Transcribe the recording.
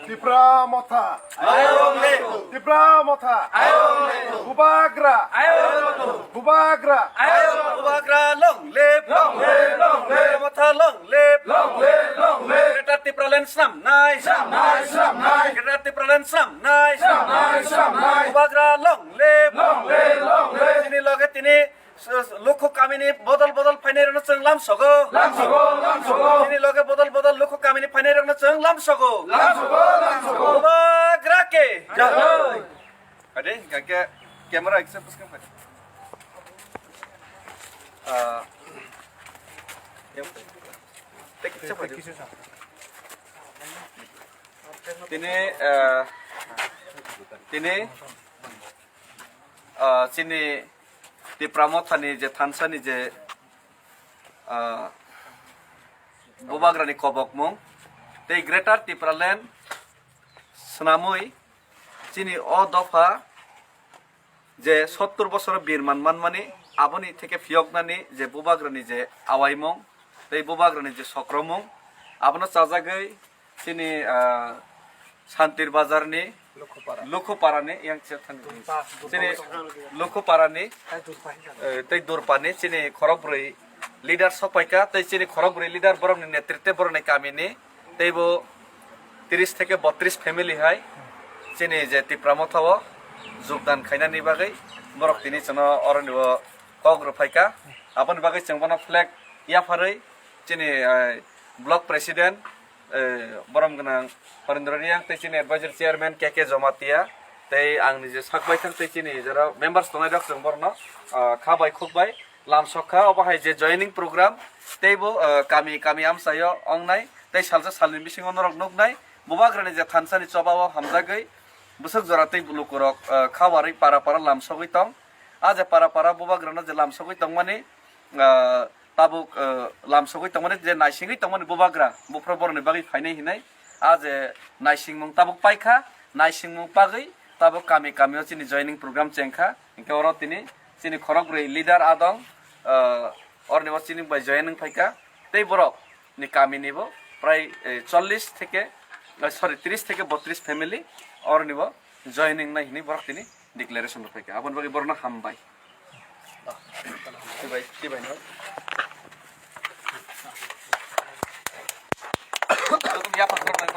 Tipra Motha, Tipra Motha, Bubagra, Bubagra, Bubagra, long live, Motha, long live, Greater Tipraland Slam, nice, Greater Tipraland Slam, nice, Bubagra, long live, Tini loge tini lukho kamini bodol phainai chang lam sogo, tini loge bodol lukho kamini phainai chang lam sogo, Bubagra ke, ade kagak kamera accept puskan pada. Sini di Pramothani je Thansani je Bubagrani Kobokmung, the Greater Tipraland Snamui, Sini O Dofa je 70 বছর বীর মানমানি aboni থেকে ফিয়কনানি যে বুবাগ্রানি যে আওয়াইমং এই বুবাগ্রানি যে সক্রমং abona চাজাগৈ তিনি শান্তির বাজারনি লুখোপারানি yang তিনি লুখোপারানি তৈ দূরপানি তিনি খরবরই লিডার সপাইকা তৈ তিনি খরবরই লিডার বরমনি নেতৃত্বে বরনে কামিনি তৈবো 30 থেকে 32 ফ্যামিলি হয় তিনি যে তিপ্রামথাও যোগদান খাইনানি বাগৈ বরক তিনি চন অরনিব কগ্র ফাইকা আপনি বাগৈ চংবনা ফ্ল্যাগ ইয়াফাरै তিনি ব্লক প্রেসিডেন্ট বরম গনাং হরেন্দ্রনিয়াং তৈ তিনি এডভাইজার চেয়ারম্যান কেকে জমাতিয়া তৈ आंनि जे साकबाय थां तै তিনি যারা মেম্বারস তনাই রাখ जों বরন খাবাই খুববাই লামসখা অবাহাই যে জয়েনিং প্রোগ্রাম তৈবো কামি কামি আমসায় অংনাই তৈ সালসা সালনি বিসিং অনরক নকনাই বুবাগ্রানি যে থানসানি চবাও হামজাগৈ busuk joratei bulukurok khawari para lamsogoi tong aje para bubagrana je lamsogoi tong mani tabuk lamsogoi tong mani je naisingoi tong mani bubagra bufra borni bagi phainai hinai aje naisingmung tabuk paikha naisingmung pagoi tabuk kami o chini joining program chengkha inke oro tini chini khorokrei leader adong orni o chini bai joining phaika tei borok ni kami nibo prai 40 থেকে sorry 30 থেকে 32 family और निबो joining ना हिनी बरक तिनी declaration रफाइका आपन बगे बरना हामबाय ती भाई तुम या पत्थर